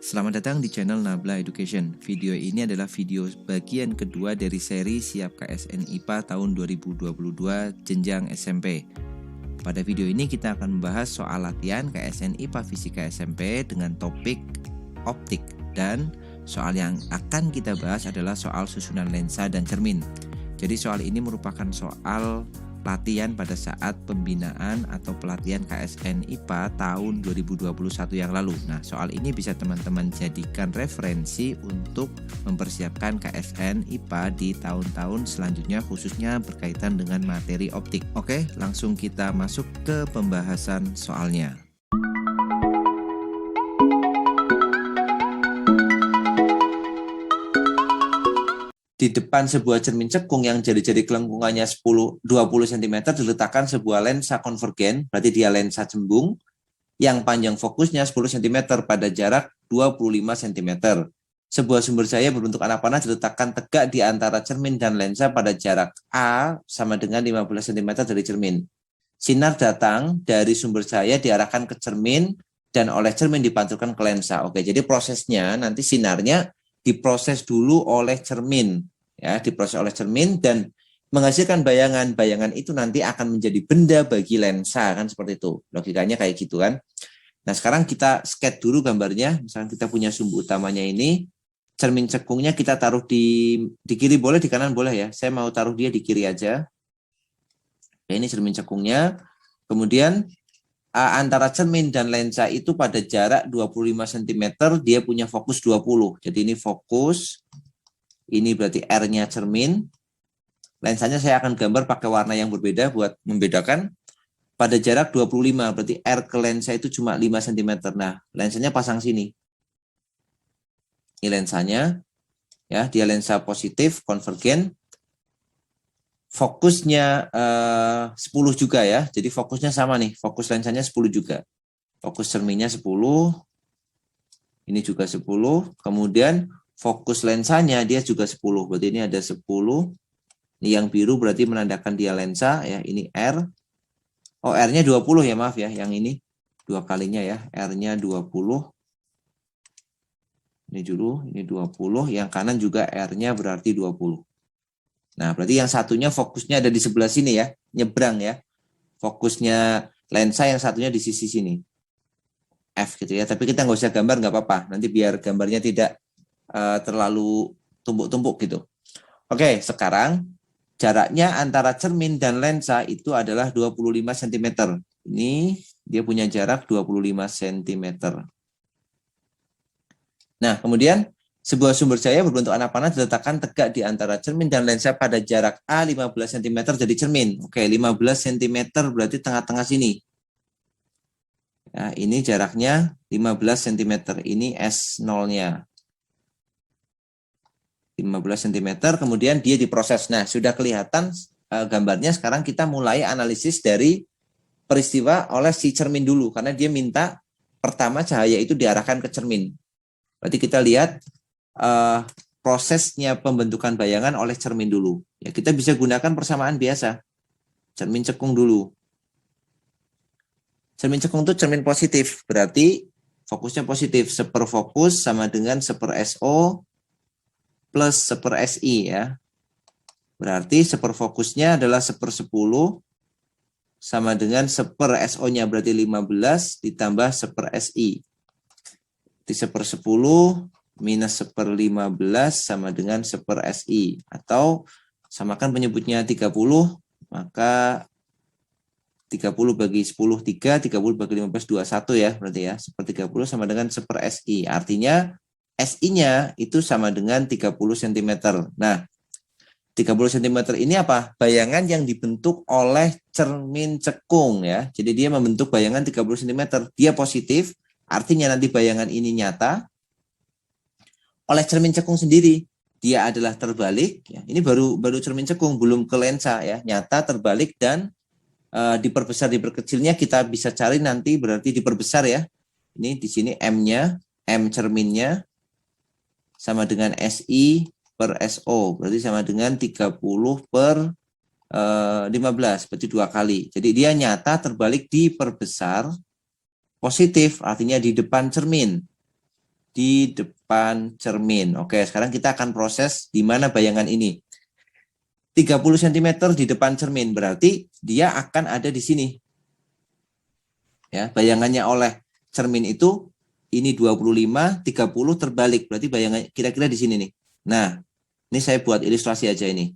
Selamat datang di channel Nabla Education. Video ini adalah video bagian kedua dari seri Siap KSN IPA tahun 2022 jenjang SMP. Pada video ini kita akan membahas soal latihan KSN IPA Fisika SMP dengan topik optik, dan soal yang akan kita bahas adalah soal susunan lensa dan cermin. Jadi soal ini merupakan soal latihan pada saat pembinaan atau pelatihan KSN IPA tahun 2021 yang lalu. Nah, soal ini bisa teman-teman jadikan referensi untuk mempersiapkan KSN IPA di tahun-tahun selanjutnya, khususnya berkaitan dengan materi optik. Oke, langsung kita masuk ke pembahasan soalnya. Di depan sebuah cermin cekung yang jari-jari kelengkungannya 20 cm diletakkan sebuah lensa konvergen, berarti dia lensa cembung, yang panjang fokusnya 10 cm pada jarak 25 cm. Sebuah sumber cahaya berbentuk anak panah diletakkan tegak di antara cermin dan lensa pada jarak A sama dengan 15 cm dari cermin. Sinar datang dari sumber cahaya diarahkan ke cermin dan oleh cermin dipantulkan ke lensa. Oke, jadi prosesnya nanti sinarnya diproses dulu oleh cermin, ya, diproses oleh cermin dan menghasilkan bayangan. Bayangan itu nanti akan menjadi benda bagi lensa, kan seperti itu. Logikanya kayak gitu kan. Nah, sekarang kita sketch dulu gambarnya. Misalnya kita punya sumbu utamanya ini, cermin cekungnya kita taruh di kiri boleh, di kanan boleh ya. Saya mau taruh dia di kiri aja. Oke, ini cermin cekungnya. Kemudian antara cermin dan lensa itu pada jarak 25 cm, dia punya fokus 20. Jadi ini fokus, ini berarti R-nya cermin. Lensanya saya akan gambar pakai warna yang berbeda buat membedakan. Pada jarak 25, berarti R ke lensa itu cuma 5 cm. Nah, lensanya pasang sini. Ini lensanya, ya, dia lensa positif, konvergen. Fokusnya 10 juga ya, jadi fokusnya sama nih, fokus lensanya 10 juga. Fokus cerminnya 10, ini juga 10, kemudian fokus lensanya dia juga 10, berarti ini ada 10, ini yang biru berarti menandakan dia lensa ya, ini R. Oh, R-nya 20 ya, maaf ya, yang ini dua kalinya ya, R-nya 20. Ini dulu, ini 20, yang kanan juga R-nya berarti 20. Nah, berarti yang satunya fokusnya ada di sebelah sini ya, nyebrang ya. Fokusnya lensa yang satunya di sisi sini. F gitu ya, tapi kita nggak usah gambar, nggak apa-apa. Nanti biar gambarnya tidak terlalu tumpuk-tumpuk gitu. Oke, sekarang jaraknya antara cermin dan lensa itu adalah 25 cm. Ini dia punya jarak 25 cm. Nah, kemudian sebuah sumber cahaya berbentuk anak panah diletakkan tegak di antara cermin dan lensa pada jarak A 15 cm dari cermin. Oke, 15 cm berarti tengah-tengah sini. Ya, ini jaraknya 15 cm. Ini S0-nya. 15 cm, kemudian dia diproses. Nah, sudah kelihatan gambarnya. Sekarang kita mulai analisis dari peristiwa oleh si cermin dulu. Karena dia minta pertama cahaya itu diarahkan ke cermin. Berarti kita lihat prosesnya pembentukan bayangan oleh cermin dulu. Ya, kita bisa gunakan persamaan biasa. Cermin cekung dulu. Cermin cekung itu cermin positif, berarti fokusnya positif. Seperfokus sama dengan seper-SO plus seper-SI ya. Berarti seperfokusnya adalah seper-10 sama dengan seper-SO-nya, berarti 15 ditambah seper-SI. Di seper-10 minus seper-15 sama dengan seper-SI. Atau samakan penyebutnya 30, maka 30 bagi 10, 3, 30 bagi 15, 21 ya. Berarti ya, seper-30 sama dengan seper-SI. Artinya SI-nya itu sama dengan 30 cm. Nah, 30 cm ini apa? Bayangan yang dibentuk oleh cermin cekung ya. Jadi dia membentuk bayangan 30 cm. Dia positif, artinya nanti bayangan ini nyata. Oleh cermin cekung sendiri, dia adalah terbalik ya. Ini baru cermin cekung, belum ke lensa ya. Nyata, terbalik, dan diperbesar, diperkecilnya kita bisa cari nanti, berarti diperbesar ya. Ini di sini M-nya, M cerminnya sama dengan SI per SO, berarti sama dengan 30 per 15, berarti 2 kali. Jadi dia nyata, terbalik, diperbesar. Positif artinya di depan cermin. di depan cermin. Oke, sekarang kita akan proses di mana bayangan ini. 30 cm di depan cermin, berarti dia akan ada di sini. Ya, bayangannya oleh cermin itu ini 25, 30 terbalik, berarti bayangan kira-kira di sini nih. Nah, ini saya buat ilustrasi aja ini.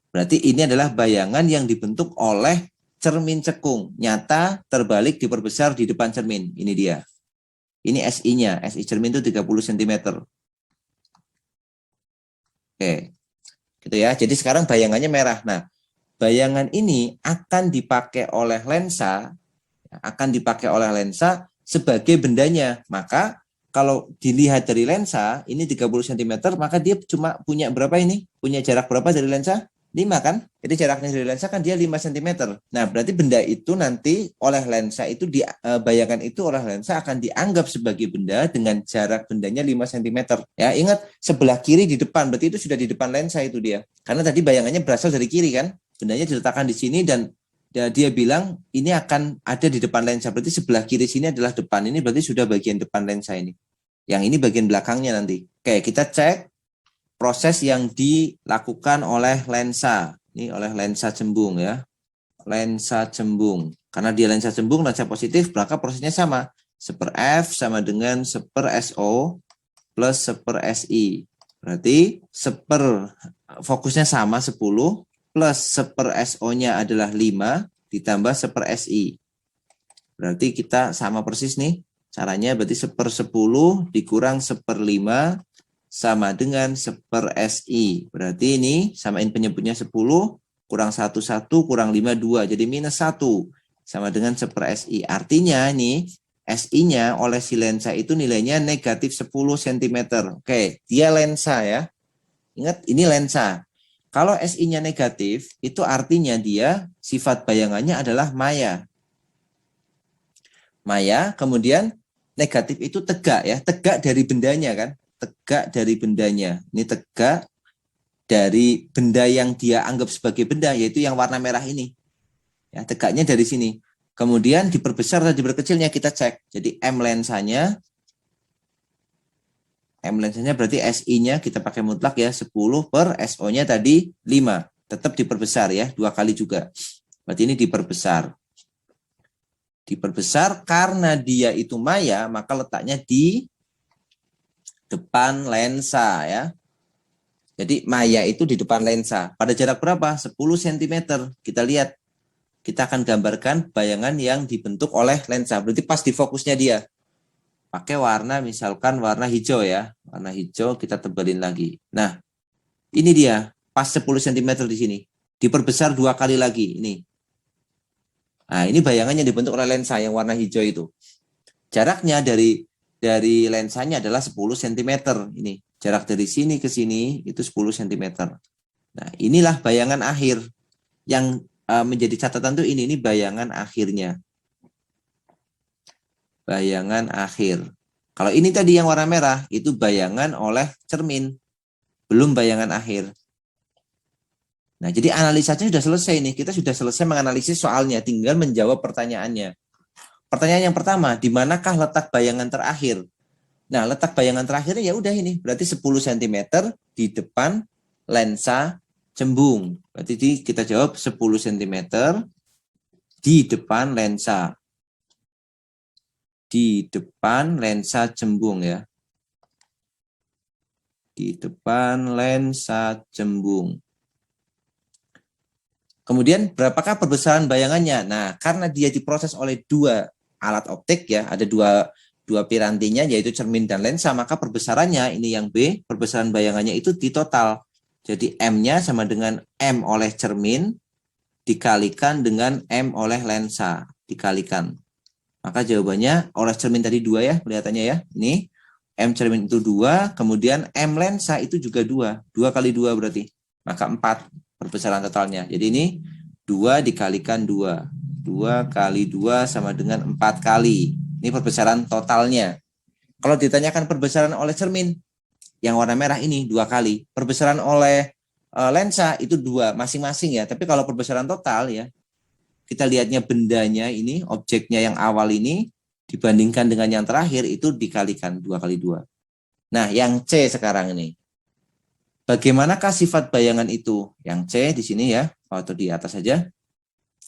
Berarti ini adalah bayangan yang dibentuk oleh cermin cekung. Nyata, terbalik, diperbesar di depan cermin. Ini dia. Ini SI-nya. SI cermin itu 30 cm. Oke. Gitu ya. Jadi sekarang bayangannya merah. Nah, bayangan ini akan dipakai oleh lensa. Akan dipakai oleh lensa sebagai bendanya. Maka kalau dilihat dari lensa, ini 30 cm, maka dia cuma punya berapa ini? Punya jarak berapa dari lensa? 5 kan? Jadi jaraknya dari lensa kan dia 5 cm. Nah, berarti benda itu nanti oleh lensa itu, bayangan itu oleh lensa akan dianggap sebagai benda dengan jarak bendanya 5 cm. Ya, ingat sebelah kiri di depan, berarti itu sudah di depan lensa itu dia. Karena tadi bayangannya berasal dari kiri kan? Bendanya diletakkan di sini dan dia bilang ini akan ada di depan lensa. Berarti sebelah kiri sini adalah depan. Ini berarti sudah bagian depan lensa ini. Yang ini bagian belakangnya nanti. Oke, kita cek proses yang dilakukan oleh lensa. Ini oleh lensa cembung ya. Lensa cembung. Karena dia lensa cembung, lensa positif, maka prosesnya sama. 1/F sama dengan 1/SO plus 1/SI. Berarti fokusnya sama 10 plus 1/SO-nya adalah 5 ditambah 1/SI. Berarti kita sama persis nih. Caranya berarti 1/10 dikurang 1/5 sama dengan 1/SI. Berarti ini samain penyebutnya 10, kurang 1, 1, kurang 5, 2. Jadi minus 1 sama dengan 1/SI. Artinya ini SI-nya oleh si lensa itu nilainya negatif 10 cm. Oke, dia lensa ya. Ingat, ini lensa. Kalau SI-nya negatif, itu artinya dia sifat bayangannya adalah maya. Maya, kemudian negatif itu tegak ya. Tegak dari bendanya kan. Tegak dari bendanya. Ini tegak dari benda yang dia anggap sebagai benda, yaitu yang warna merah ini. Ya, tegaknya dari sini. Kemudian diperbesar atau diperkecilnya kita cek. Jadi M lensanya berarti SI-nya kita pakai mutlak ya, 10 per SO-nya tadi 5. Tetap diperbesar ya, 2 kali juga. Berarti ini diperbesar. Diperbesar karena dia itu maya, maka letaknya di depan lensa ya. Jadi maya itu di depan lensa. Pada jarak berapa? 10 cm. Kita lihat. Kita akan gambarkan bayangan yang dibentuk oleh lensa. Berarti pas di fokusnya dia. Pakai warna misalkan warna hijau ya. Warna hijau kita tebalin lagi. Nah, ini dia. Pas 10 cm di sini. Diperbesar 2 kali lagi. Ini. Nah, ini bayangannya dibentuk oleh lensa yang warna hijau itu. Jaraknya dari lensanya adalah 10 cm. Ini. Jarak dari sini ke sini itu 10 cm. Nah, inilah bayangan akhir. Yang menjadi catatan tuh ini bayangan akhirnya. Bayangan akhir. Kalau ini tadi yang warna merah, itu bayangan oleh cermin. Belum bayangan akhir. Nah, jadi analisanya sudah selesai nih. Kita sudah selesai menganalisis soalnya. Tinggal menjawab pertanyaannya. Pertanyaan yang pertama, di manakah letak bayangan terakhir? Nah, letak bayangan terakhirnya ya udah ini. Berarti 10 cm di depan lensa cembung. Berarti kita jawab 10 cm di depan lensa. Di depan lensa cembung ya. Di depan lensa cembung. Kemudian berapakah perbesaran bayangannya? Nah, karena dia diproses oleh 2 alat optik ya, ada dua pirantinya yaitu cermin dan lensa, maka perbesarannya ini yang B, perbesaran bayangannya itu di total. Jadi M-nya sama dengan M oleh cermin dikalikan dengan M oleh lensa, dikalikan. Maka jawabannya oleh cermin tadi 2 ya, kelihatannya ya. Ini M cermin itu 2, kemudian M lensa itu juga 2. 2 kali 2 berarti. Maka 4 perbesaran totalnya. Jadi ini 2 dikalikan 2. 2 kali 2 sama dengan 4 kali. Ini perbesaran totalnya. Kalau ditanyakan perbesaran oleh cermin, yang warna merah ini 2 kali. Perbesaran oleh lensa itu 2 masing-masing ya. Tapi kalau perbesaran total ya, kita lihatnya bendanya ini, objeknya yang awal ini, dibandingkan dengan yang terakhir itu dikalikan 2 kali 2. Nah, yang C sekarang ini. Bagaimanakah sifat bayangan itu? Yang C di sini ya, atau di atas saja.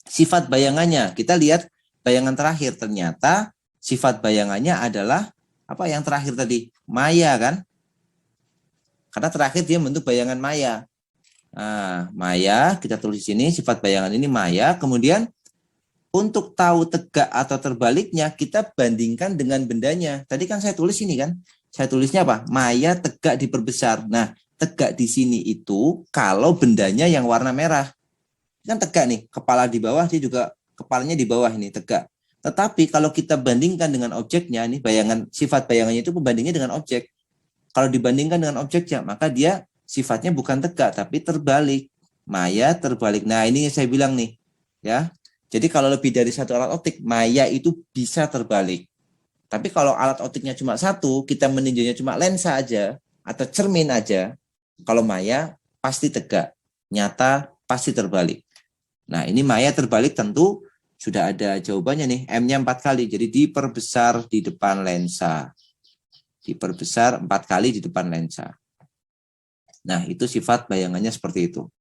Sifat bayangannya, kita lihat bayangan terakhir. Ternyata sifat bayangannya adalah apa yang terakhir tadi? Maya kan? Karena terakhir dia bentuk bayangan maya. Nah, maya, kita tulis di sini, sifat bayangan ini maya. Kemudian untuk tahu tegak atau terbaliknya, kita bandingkan dengan bendanya. Tadi kan saya tulis ini kan, saya tulisnya apa? Maya tegak diperbesar. Nah, tegak di sini itu kalau bendanya yang warna merah. Kan tegak nih, kepala di bawah, dia juga kepalanya di bawah ini, tegak. Tetapi kalau kita bandingkan dengan objeknya, nih bayangan, sifat bayangannya itu pembandingnya dengan objek. Kalau dibandingkan dengan objeknya, maka dia sifatnya bukan tegak, tapi terbalik. Maya terbalik. Nah, ini yang saya bilang nih, ya. Jadi kalau lebih dari satu alat optik, maya itu bisa terbalik. Tapi kalau alat optiknya cuma satu, kita meninjaunya cuma lensa aja, atau cermin aja, kalau maya pasti tegak. Nyata pasti terbalik. Nah, ini maya terbalik tentu sudah ada jawabannya nih, M-nya 4 kali. Jadi diperbesar di depan lensa. Diperbesar 4 kali di depan lensa. Nah, itu sifat bayangannya seperti itu.